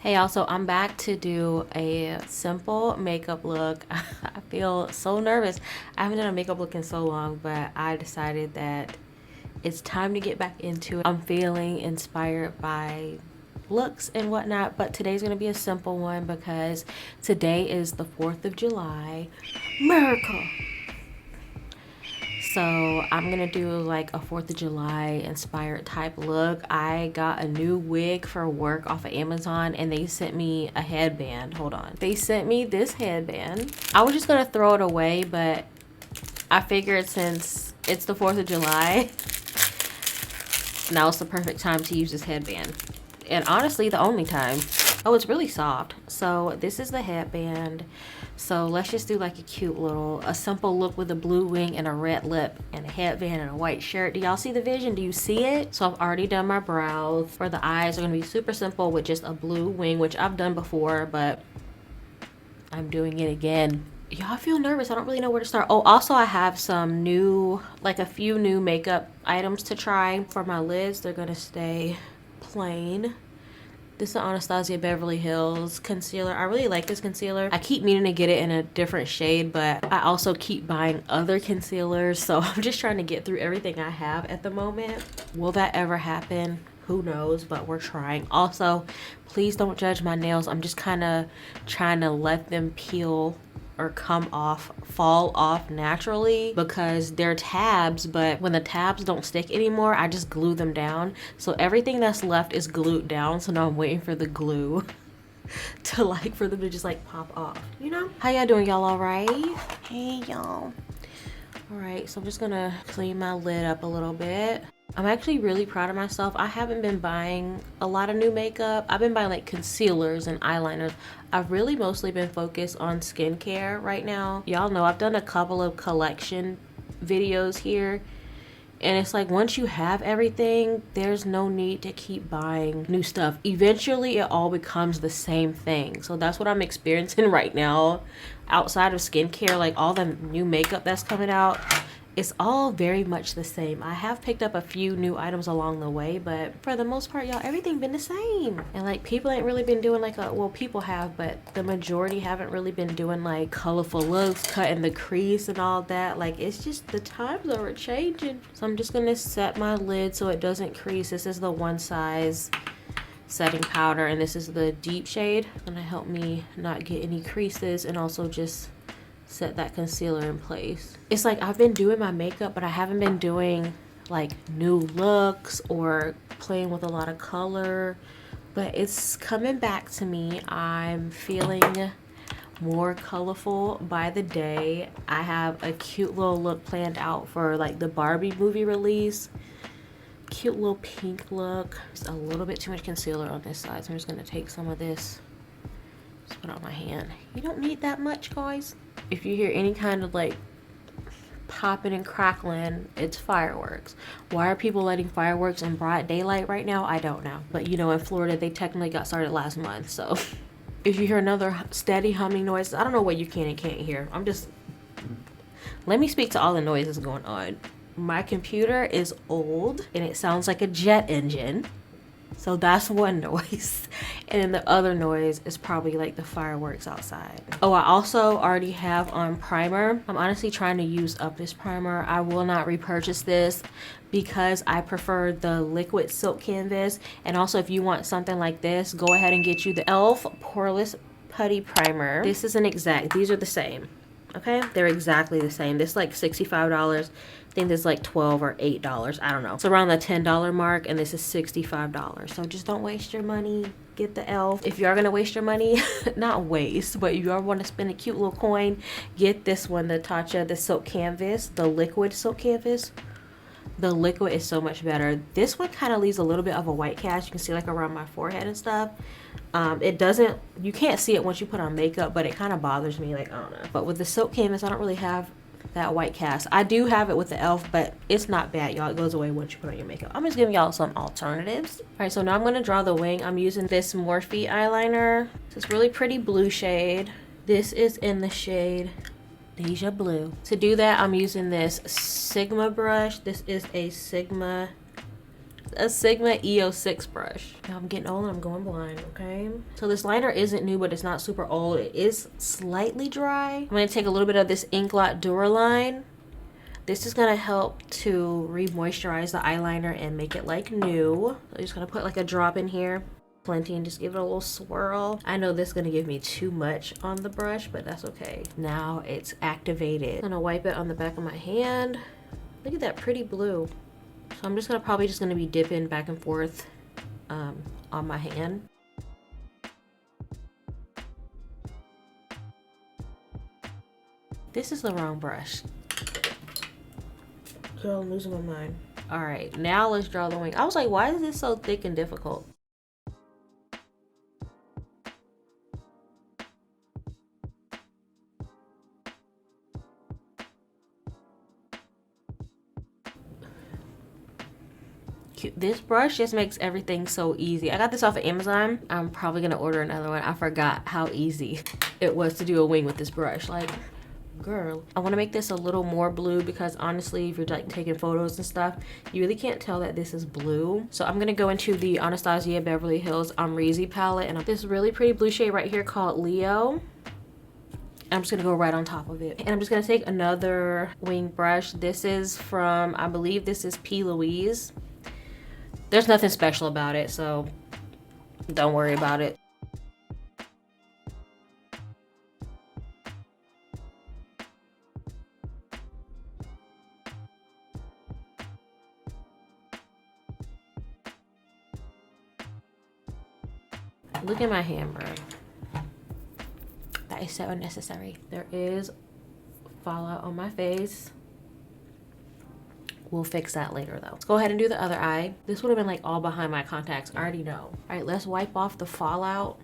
Hey, also, I'm back to do a simple makeup look. I feel so nervous. I haven't done a makeup look in so long, but I decided that it's time to get back into it. I'm feeling inspired by looks and whatnot, but today's gonna be a simple one because today is the 4th of July. Miracle! So I'm gonna do like a 4th of July inspired type look. I got a new wig for work off of Amazon and they sent me a headband. Hold on. They sent me this headband. I was just gonna throw it away, but I figured since it's the 4th of July, now it's the perfect time to use this headband. And honestly, the only time. Oh, it's really soft. So this is the headband. So let's just do like a simple look with a blue wing and a red lip and a headband and a white shirt. Do y'all see the vision? Do you see it? So I've already done my brows. For the eyes are gonna be super simple with just a blue wing, which I've done before, but I'm doing it again. Y'all feel nervous. I don't really know where to start. Oh, also I have some new, like a few new makeup items to try. For my lids, they're gonna stay plain. This is the Anastasia Beverly Hills concealer. I really like this concealer. I keep meaning to get it in a different shade, but I also keep buying other concealers. So I'm just trying to get through everything I have at the moment. Will that ever happen? Who knows, but we're trying. Also, please don't judge my nails. I'm just kind of trying to let them peel or fall off naturally because they're tabs, but when the tabs don't stick anymore, I just glue them down. So everything that's left is glued down. So now I'm waiting for the glue to for them to just pop off, you know? How y'all doing? Y'all all right? Hey, y'all. All right, so I'm just gonna clean my lid up a little bit. I'm actually really proud of myself. I haven't been buying a lot of new makeup. I've been buying like concealers and eyeliners. I've really mostly been focused on skincare right now. Y'all know I've done a couple of collection videos here. And it's like once you have everything, there's no need to keep buying new stuff. Eventually, it all becomes the same thing. So that's what I'm experiencing right now. Outside of skincare, like all the new makeup that's coming out, it's all very much the same. I have picked up a few new items along the way, but for the most part, y'all, everything been the same. And like people ain't really been doing well, people have, but the majority haven't really been doing like colorful looks, cutting the crease and all that. Like it's just the times are changing. So I'm just gonna set my lid so it doesn't crease. This is the One Size setting powder and this is the deep shade. It's gonna help me not get any creases and also just set that concealer in place. It's like I've been doing my makeup, but I haven't been doing like new looks or playing with a lot of color, but it's coming back to me. I'm feeling more colorful by the day. I have a cute little look planned out for like the Barbie movie release. Cute little pink look. Just a little bit too much concealer on this side, so I'm just gonna take some of this, just put it on my hand. You don't need that much, guys. If you hear any kind of like popping and crackling, it's fireworks. Why are people letting fireworks in broad daylight right now? I don't know. But you know, in Florida, they technically got started last month. So if you hear another steady humming noise, I don't know what you can and can't hear. Let me speak to all the noises going on. My computer is old and it sounds like a jet engine. So that's one noise. And then the other noise is probably like the fireworks outside. Oh, I also already have on primer. I'm honestly trying to use up this primer. I will not repurchase this because I prefer the liquid silk canvas. And also if you want something like this, go ahead and get you the e.l.f. Poreless Putty Primer. This is an exact, these are the same. Okay, they're exactly the same. This is like $65. I think this is like $12 or $8. I don't know. It's around the $10 mark and this is $65. So just don't waste your money. Get the e.l.f. If you are gonna waste your money, not waste, but if you are want to spend a cute little coin, get this one, the Tatcha, the silk canvas, the liquid silk canvas. The liquid is so much better. This one kind of leaves a little bit of a white cast. You can see like around my forehead and stuff. It doesn't, you can't see it once you put on makeup, but it kind of bothers me, like, I don't know. But with the silk canvas, I don't really have that white cast. I do have it with the e.l.f., but it's not bad, y'all. It goes away once you put on your makeup. I'm just giving y'all some alternatives. All right, so now I'm going to draw the wing. I'm using this Morphe eyeliner. It's really pretty blue shade. This is in the shade Deja Blue. To do that, I'm using this Sigma brush. This is a Sigma a Sigma EO6 brush. Now I'm getting old and I'm going blind, okay? So this liner isn't new, but it's not super old. It is slightly dry. I'm gonna take a little bit of this Ink Lot Duraline. This is gonna help to re-moisturize the eyeliner and make it like new. I'm just gonna put like a drop in here. Plenty, and just give it a little swirl. I know this is gonna give me too much on the brush, but that's okay. Now it's activated. I'm gonna wipe it on the back of my hand. Look at that pretty blue. So I'm just gonna be dipping back and forth on my hand. This is the wrong brush. Girl, I'm losing my mind. All right, now let's draw the wing. I was like, why is this so thick and difficult? This brush just makes everything so easy. I got this off of Amazon. I'm probably gonna order another one. I forgot how easy it was to do a wing with this brush. Like, girl. I want to make this a little more blue because honestly, if you're like taking photos and stuff, you really can't tell that this is blue. So I'm gonna go into the Anastasia Beverly Hills Ombre palette, and this really pretty blue shade right here called Leo. I'm just gonna go right on top of it. And I'm just gonna take another wing brush. This is from, I believe this is P. Louise. There's nothing special about it, so don't worry about it. Look at my hand, bro. That is so unnecessary. There is fallout on my face. We'll fix that later though. Let's go ahead and do the other eye. This would have been like all behind my contacts. I already know. All right, let's wipe off the fallout.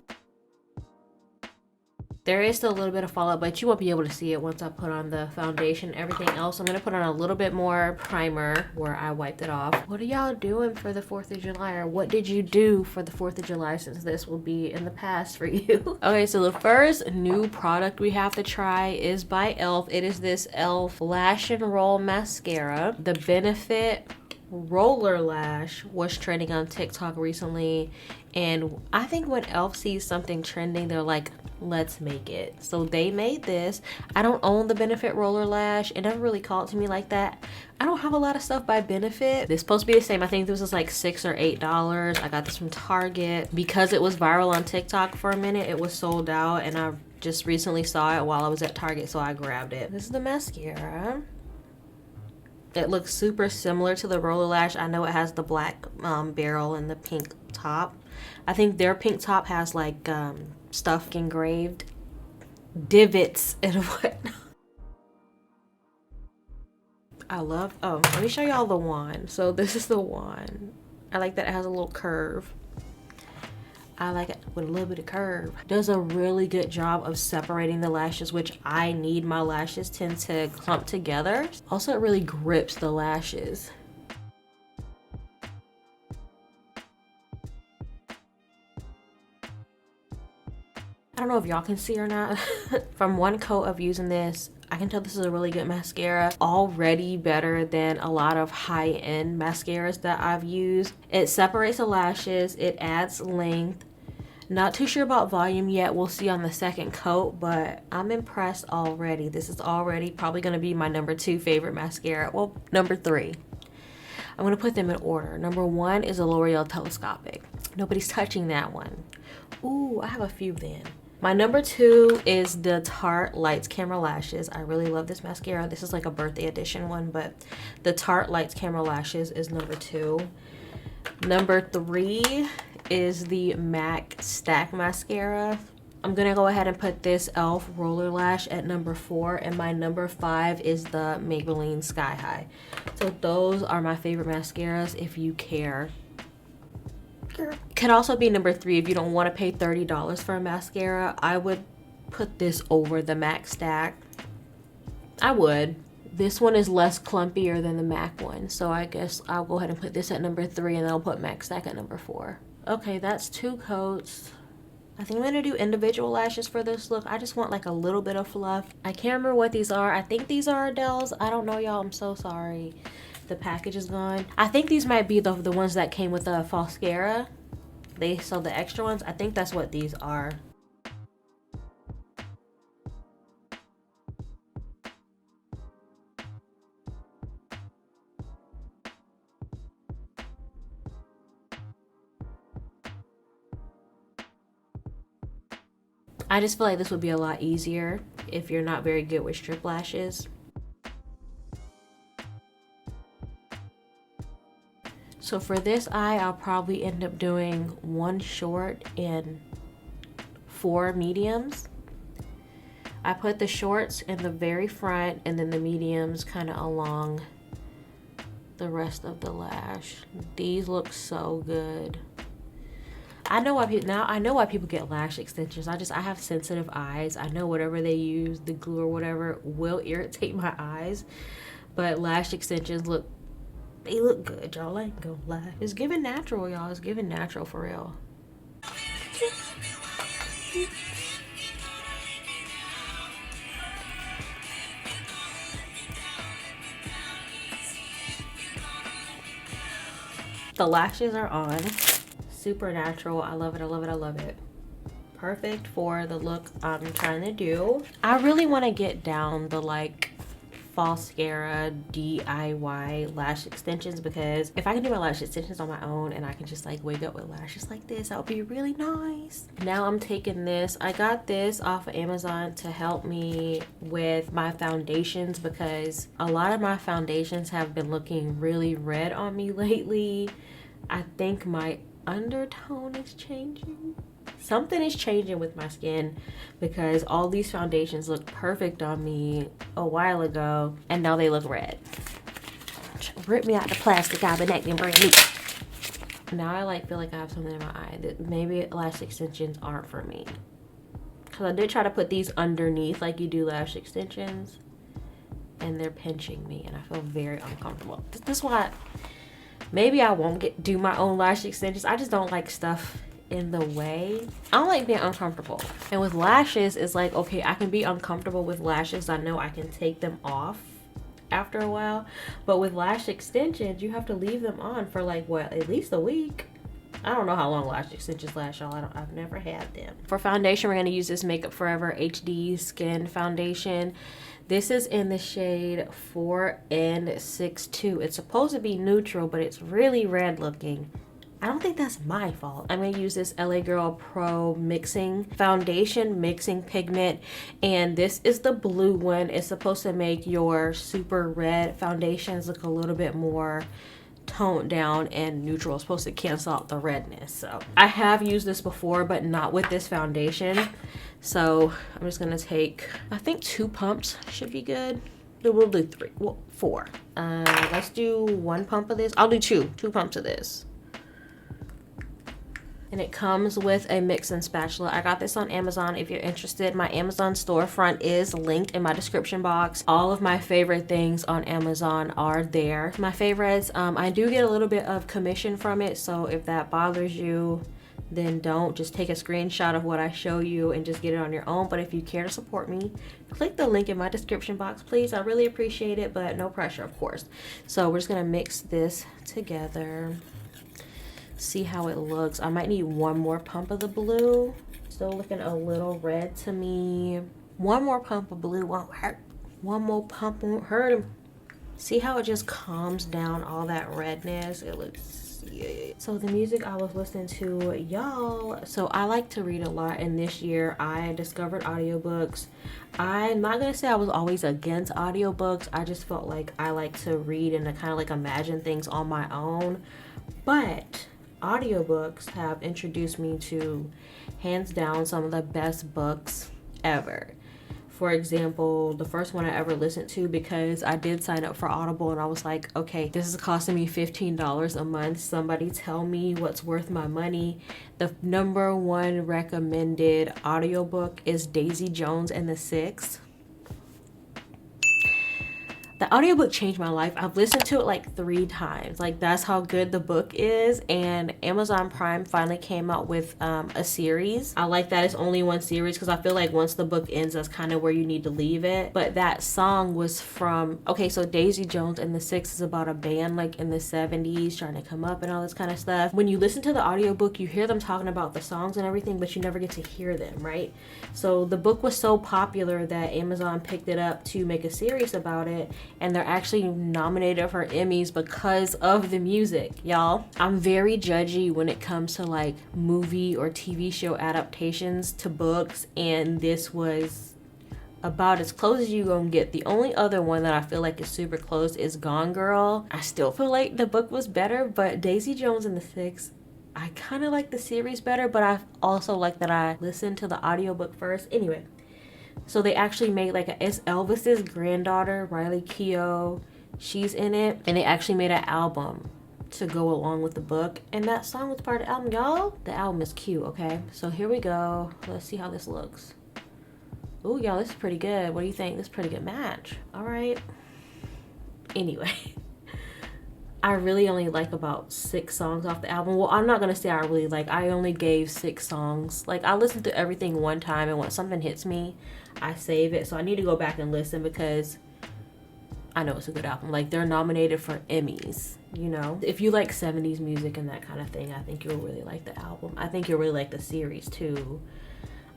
There is still a little bit of fallout, but you won't be able to see it once I put on the foundation. Everything else, I'm gonna put on a little bit more primer where I wiped it off. What are y'all doing for the 4th of July? Or what did you do for the 4th of July, since this will be in the past for you? Okay, so the first new product we have to try is by e.l.f. It is this e.l.f. Lash and Roll Mascara. The Benefit Roller Lash was trending on TikTok recently, and I think when e.l.f. sees something trending, they're like, let's make it. So they made this. I don't own the Benefit Roller Lash. It never really called to me like that. I don't have a lot of stuff by Benefit. This is supposed to be the same. I think this was like $6 or $8. I got this from Target. Because it was viral on TikTok for a minute, it was sold out, and I just recently saw it while I was at Target, so I grabbed it. This is the mascara. It looks super similar to the Roller Lash. I know it has the black barrel and the pink top. I think their pink top has like stuff engraved, divots and whatnot. I love, oh, let me show y'all the wand. So this is the wand. I like that it has a little curve. I like it with a little bit of curve. Does a really good job of separating the lashes, which I need. My lashes tend to clump together. Also, it really grips the lashes. I don't know if y'all can see or not. From one coat of using this, I can tell this is a really good mascara. Already better than a lot of high-end mascaras that I've used. It separates the lashes, it adds length. Not too sure about volume yet. We'll see on the second coat, but I'm impressed already. This is already probably gonna be my #2 favorite mascara. Well, #3. I'm gonna put them in order. #1 is a L'Oreal Telescopic. Nobody's touching that one. Ooh, I have a few then. My #2 is the Tarte Lights Camera Lashes. I really love this mascara. This is like a birthday edition one, but the Tarte Lights Camera Lashes is #2. #3 is the MAC Stack Mascara. I'm gonna go ahead and put this e.l.f. Roller Lash at #4, and my #5 is the Maybelline Sky High. So those are my favorite mascaras if you care. Could also be #3 if you don't want to pay $30 for a mascara. I would put this over the MAC Stack. I would. This one is less clumpier than the MAC one, so I guess I'll go ahead and put this at #3, and then I'll put MAC Stack at #4. Okay, that's 2 coats. I think I'm gonna do individual lashes for this look. I just want like a little bit of fluff. I can't remember what these are. I think these are Adele's. I don't know, y'all. I'm so sorry. the package is gone. I think these might be the ones that came with the mascara. They sell the extra ones. I think that's what these are. I just feel like this would be a lot easier if you're not very good with strip lashes. So for this eye, I'll probably end up doing 1 short and 4 mediums. I put the shorts in the very front and then the mediums kind of along the rest of the lash. These look so good. I know why people get lash extensions. I have sensitive eyes. I know whatever they use, the glue or whatever, will irritate my eyes. But lash extensions they look good, y'all. I ain't gonna lie. It's giving natural, y'all. It's giving natural for real. The lashes are on. Super natural. I love it. I love it. I love it. Perfect for the look I'm trying to do. I really want to get down the like mascara DIY lash extensions, because if I can do my lash extensions on my own and I can just like wake up with lashes like this, that would be really nice. Now I'm taking this. I got this off of Amazon to help me with my foundations, because a lot of my foundations have been looking really red on me lately. I think my undertone is changing. Something is changing with my skin, because all these foundations looked perfect on me a while ago and now they look red. Rip me out the plastic out of the neck and bring me. Now I like feel like I have something in my eye that maybe lash extensions aren't for me, because I did try to put these underneath like you do lash extensions and they're pinching me and I feel very uncomfortable. This is why maybe I won't do my own lash extensions. I just don't like stuff in the way. I don't like being uncomfortable. And with lashes, it's like, okay, I can be uncomfortable with lashes. I know I can take them off after a while. But with lash extensions, you have to leave them on for like, what, at least a week? I don't know how long lash extensions last, y'all. I've never had them. For foundation, we're going to use this Makeup Forever HD Skin Foundation. This is in the shade 4N62. It's supposed to be neutral, but it's really red looking. I don't think that's my fault. I'm going to use this LA Girl Pro Mixing Foundation Mixing Pigment. And this is the blue one. It's supposed to make your super red foundations look a little bit more toned down and neutral. It's supposed to cancel out the redness. So I have used this before, but not with this foundation. So I'm just going to take, I think 2 pumps should be good. We'll do 3, well, 4. Let's do 1 pump of this. I'll do 2 pumps of this. And it comes with a mixing spatula. I got this on Amazon. If you're interested, my Amazon storefront is linked in my description box. All of my favorite things on Amazon are there. My favorites, I do get a little bit of commission from it, so if that bothers you, then don't. Just take a screenshot of what I show you and just get it on your own. But if you care to support me, click the link in my description box, please. I really appreciate it, but no pressure, of course. So we're just gonna mix this together. See how it looks. I might need 1 more pump of the blue. Still looking a little red to me. 1 more pump of blue won't hurt. 1 more pump won't hurt him. See how it just calms down all that redness? It looks, yeah. So the music I was listening to, y'all. So I like to read a lot, and this year I discovered audiobooks. I'm not gonna say I was always against audiobooks. I just felt like I like to read and to kind of like imagine things on my own. But audiobooks have introduced me to, hands down, some of the best books ever. For example, the first one I ever listened to, because I did sign up for Audible and I was like, okay, this is costing me $15 a month. Somebody tell me what's worth my money. The #1 recommended audiobook is Daisy Jones and the Six. The audiobook changed my life. I've listened to it like 3 times. Like, that's how good the book is. And Amazon Prime finally came out with a series. I like that it's only one series because I feel like once the book ends, that's kind of where you need to leave it. But that song was from, okay, so Daisy Jones and the Six is about a band like in the 70s trying to come up and all this kind of stuff. When you listen to the audiobook, you hear them talking about the songs and everything, but you never get to hear them, right? So the book was so popular that Amazon picked it up to make a series about it. And they're actually nominated for Emmys because of the music, y'all. I'm very judgy when it comes to like movie or TV show adaptations to books, and this was about as close as you gonna get. The only other one that I feel like is super close is Gone Girl. I still feel like the book was better, but Daisy Jones and the Six, I kind of like the series better, but I also like that I listened to the audiobook first. Anyway, so they actually made like it's Elvis's granddaughter, Riley Keough. She's in it, and they actually made an album to go along with the book, and that song was part of the album, y'all. The album is cute, okay? So here we go. Let's see how this looks. Ooh, y'all, this is pretty good. What do you think? This is a pretty good match. All right. Anyway, I really only like about 6 songs off the album. Well, I'm not gonna say I really like. I only gave 6 songs. Like, I listened to everything one time, and when something hits me, I save it. So I need to go back and listen because I know it's a good album. Like, they're nominated for Emmys, you know? If you like 70s music and that kind of thing, I think you'll really like the album. I think you'll really like the series too.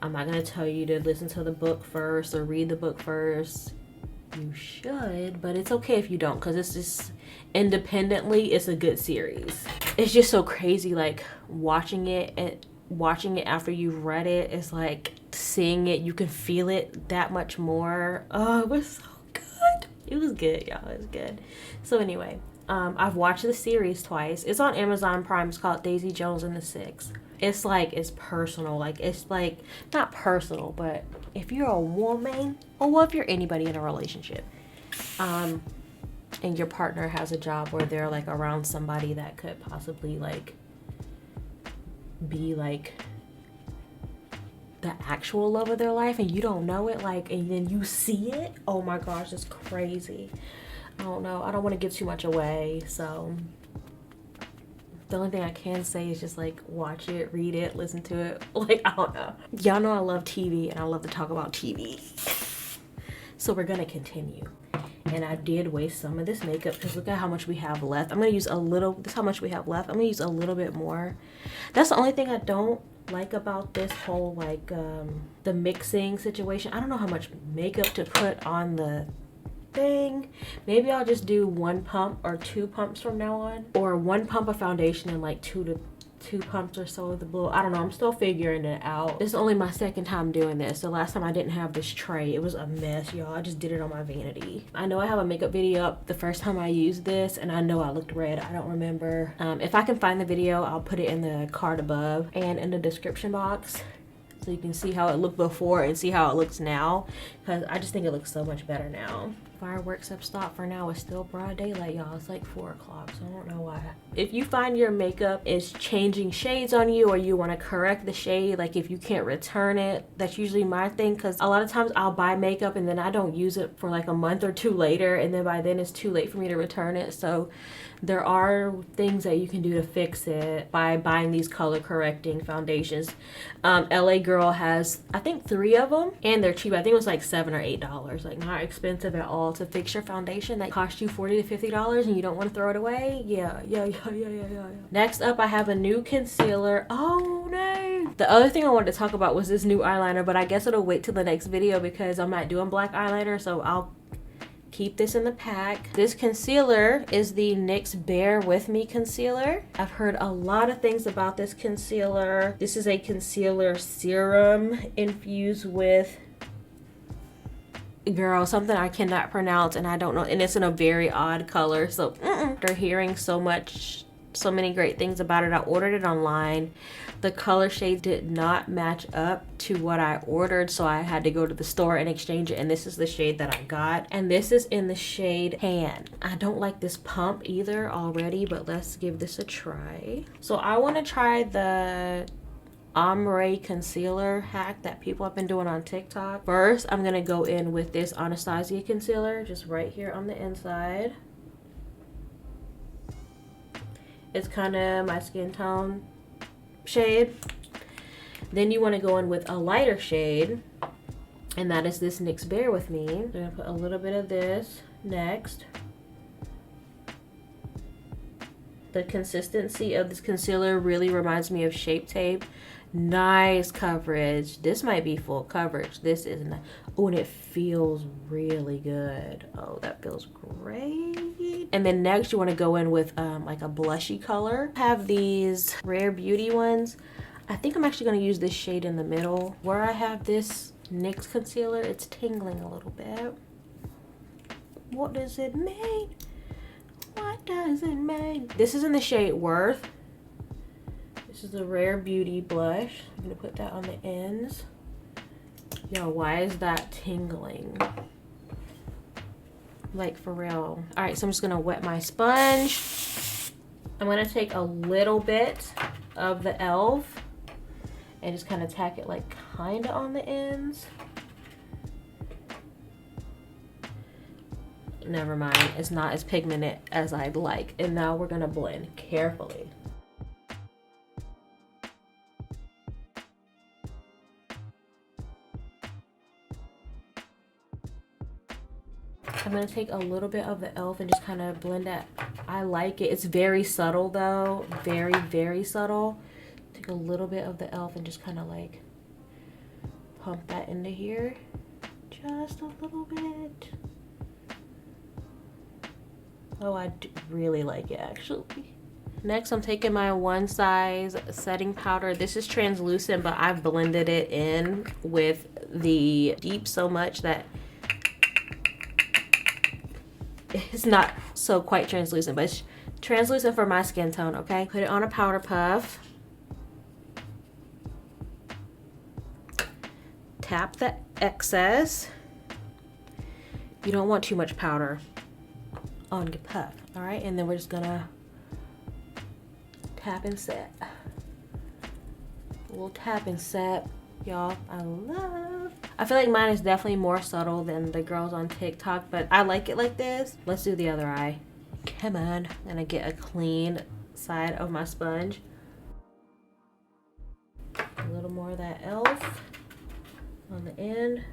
I'm not gonna tell you to listen to the book first or read the book first. You should, but it's okay if you don't, because it's just independently, it's a good series. It's just so crazy, like watching it after you've read it. It's like seeing it, you can feel it that much more. Oh, it was so good. It was good, y'all. It was good. So anyway, I've watched the series twice. It's on Amazon Prime. It's called Daisy Jones and the Six. It's like, it's personal. Like, it's like, not personal, but if you're a woman, or if you're anybody in a relationship, and your partner has a job where they're like around somebody that could possibly like be like the actual love of their life, and you don't know it, like, and then you see it, oh my gosh, it's crazy. I don't know, I don't want to give too much away, so the only thing I can say is just like watch it, read it, listen to it. Like, I don't know. Y'all know I love TV and I love to talk about TV. So we're gonna continue. And I did waste some of this makeup because look at how much we have left. I'm gonna use a little, this is how much we have left. I'm gonna use a little bit more. That's the only thing I don't like about this whole like the mixing situation. I don't know how much makeup to put on the thing. Maybe I'll just do 1 pump or 2 pumps from now on, or 1 pump of foundation and like 2 pumps or so of the blue. I don't know, I'm still figuring it out. This is only my 2nd time doing this. The last time I didn't have this tray. It was a mess, y'all. I just did it on my vanity. I know I have a makeup video up the first time I used this, and I know I looked red. I don't remember. If I can find the video, I'll put it in the card above and in the description box, so you can see how it looked before and see how it looks now, because I just think it looks so much better now. Fireworks have stopped for now. It's still broad daylight, y'all. It's like 4 o'clock, so I don't know why. If you find your makeup is changing shades on you, or you want to correct the shade, like if you can't return it, that's usually my thing, because a lot of times I'll buy makeup and then I don't use it for like a month or 2 later, and then by then it's too late for me to return it. So there are things that you can do to fix it by buying these color correcting foundations. LA Girl has, I think, 3 of them, and they're cheap. I think it was like $7 or $8, like not expensive at all to fix your foundation that costs you $40 to $50 and you don't want to throw it away. Yeah. Next up, I have a new concealer. Oh no. The other thing I wanted to talk about was this new eyeliner, but I guess it'll wait till the next video because I'm not doing black eyeliner, so I'll keep this in the pack. This concealer is the NYX Bear With Me concealer. I've heard a lot of things about this concealer. This is a concealer serum infused with, girl, something I cannot pronounce, and I don't know, and it's in a very odd color. So after hearing so many great things about it, I ordered it online. The color shade did not match up to what I ordered, so I had to go to the store and exchange it, and this is the shade that I got, and this is in the shade Tan. I don't like this pump either already, but let's give this a try. So I want to try the ombre concealer hack that people have been doing on TikTok. First, I'm gonna go in with this Anastasia concealer, just right here on the inside. It's kind of my skin tone shade. Then you want to go in with a lighter shade, and that is this NYX Bear With Me. I'm gonna put a little bit of this next. The consistency of this concealer really reminds me of Shape Tape. Nice coverage. This might be full coverage. This is not. Oh, and it feels really good. Oh, that feels great. And then next you want to go in with like a blushy color. I have these Rare Beauty ones. I think I'm actually going to use this shade in the middle. Where I have this NYX concealer, it's tingling a little bit. What does it mean? What does it mean? This is in the shade Worth. This is the Rare Beauty blush. I'm gonna put that on the ends. Yo, why is that tingling? Like, for real. All right, so I'm just gonna wet my sponge. I'm gonna take a little bit of the e.l.f. and just kind of tack it like kind of on the ends. Never mind, it's not as pigmented as I'd like. And now we're gonna blend carefully. I'm gonna take a little bit of the e.l.f. and just kind of blend that. I like it. It's very subtle though, very, very subtle. Take a little bit of the e.l.f. and just kind of like pump that into here. Just a little bit. Oh, I really like it actually. Next, I'm taking my One Size setting powder. This is translucent, but I've blended it in with the deep so much that it's not so quite translucent, but it's translucent for my skin tone, okay? Put it on a powder puff. Tap the excess. You don't want too much powder on your puff, all right? And then we're just gonna tap and set. A little tap and set, y'all. I feel like mine is definitely more subtle than the girls on TikTok, but I like it like this. Let's do the other eye. Come on. I'm gonna get a clean side of my sponge. A little more of that e.l.f. on the end.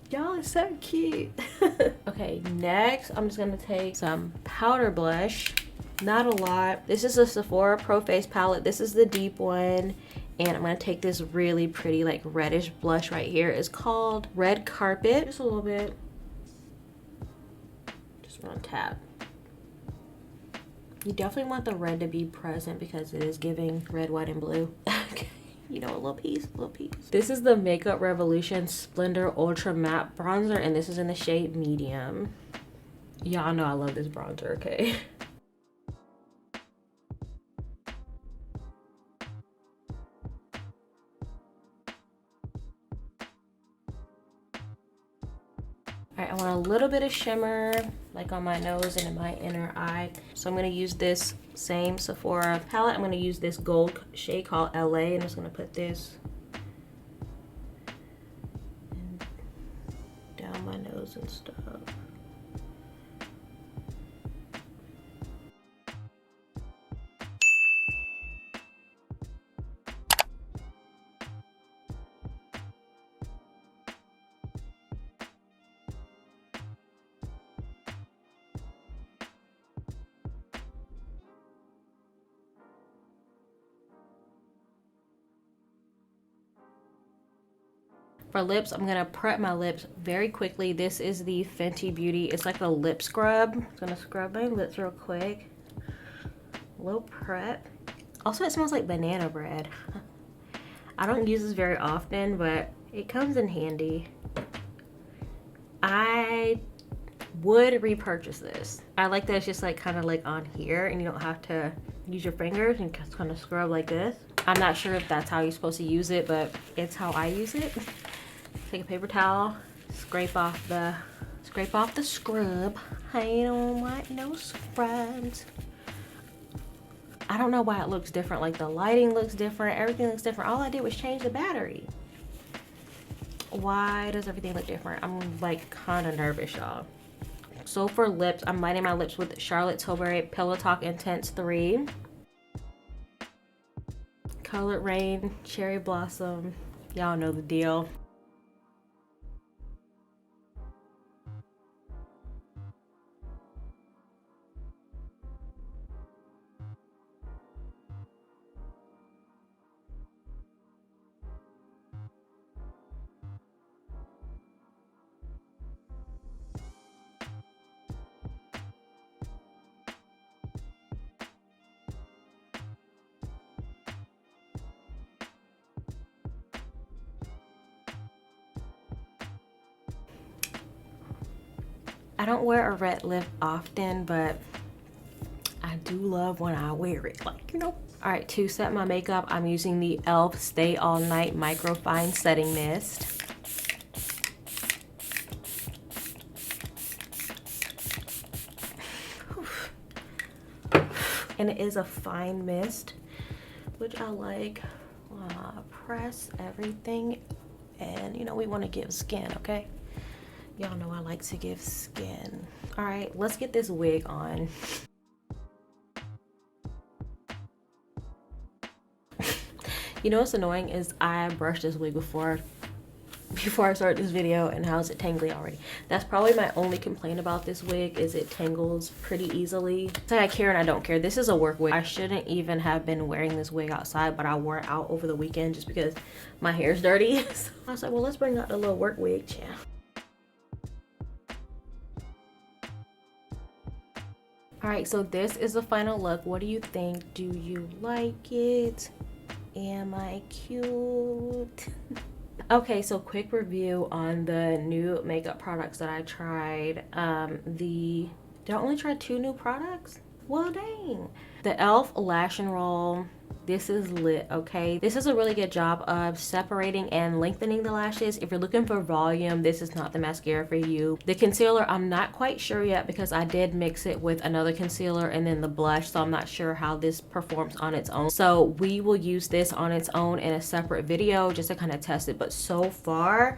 Y'all, it's so cute. Okay, next I'm just gonna take some powder blush. Not a lot. This is a Sephora Pro Face palette. This is the deep one. And I'm gonna take this really pretty like reddish blush right here. It's called Red Carpet. Just a little bit. Just one tap. You definitely want the red to be present because it is giving red, white, and blue. Okay. You know, a little piece, a little piece. This is the Makeup Revolution Splendor Ultra Matte Bronzer, and this is in the shade Medium. Y'all know I love this bronzer, okay? All right, I want a little bit of shimmer, like on my nose and in my inner eye. So I'm gonna use this same Sephora palette. I'm gonna use this gold shade called LA, and I'm just gonna put this down my nose and stuff. For lips, I'm gonna prep my lips very quickly. This is the Fenty Beauty. It's like a lip scrub. I'm gonna scrub my lips real quick. A little prep. Also, it smells like banana bread. I don't use this very often, but it comes in handy. I would repurchase this. I like that it's just like kind of like on here and you don't have to use your fingers and just kind of scrub like this. I'm not sure if that's how you're supposed to use it, but it's how I use it. Take a paper towel, scrape off the scrub. I don't want no scrubs. I don't know why it looks different. Like the lighting looks different, everything looks different. All I did was change the battery. Why does everything look different? I'm like kind of nervous, y'all. So for lips, I'm lighting my lips with Charlotte Tilbury Pillow Talk Intense 3. Colored Rain, Cherry Blossom. Y'all know the deal. I don't wear a red lip often, but I do love when I wear it, like, you know. All right, to set my makeup, I'm using the LQLove Stay All Night Micro Fine Setting Mist. And it is a fine mist, which I like. Press everything, and you know, we want to give skin, okay? Y'all know I like to give skin. All right, let's get this wig on. You know what's annoying is I brushed this wig before I started this video, and how's it tangly already? That's probably my only complaint about this wig, is it tangles pretty easily. Say I care and I don't care. This is a work wig. I shouldn't even have been wearing this wig outside, but I wore it out over the weekend just because my hair's dirty. So I was like, well, let's bring out the little work wig, yeah. All right, so this is the final look. What do you think? Do you like it? Am I cute? Okay, so quick review on the new makeup products that I tried. Did I only try 2 new products? Well, dang. The e.l.f. Lash and Roll. This is lit, okay? This is a really good job of separating and lengthening the lashes. If you're looking for volume, this is not the mascara for you. The concealer, I'm not quite sure yet because I did mix it with another concealer and then the blush, so I'm not sure how this performs on its own. So we will use this on its own in a separate video just to kind of test it. But so far,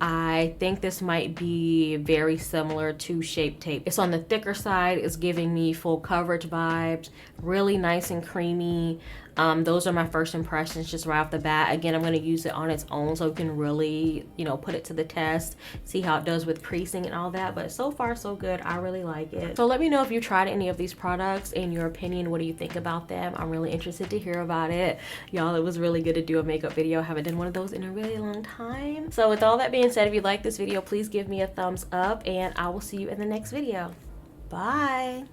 I think this might be very similar to Shape Tape. It's on the thicker side. It's giving me full coverage vibes, really nice and creamy. Those are my first impressions just right off the bat. Again, I'm going to use it on its own so you can really, you know, put it to the test, see how it does with creasing and all that. But so far, so good. I really like it. So let me know if you tried any of these products. In your opinion, what do you think about them? I'm really interested to hear about it. Y'all, it was really good to do a makeup video. I haven't done one of those in a really long time. So with all that being said, if you like this video, please give me a thumbs up and I will see you in the next video. Bye.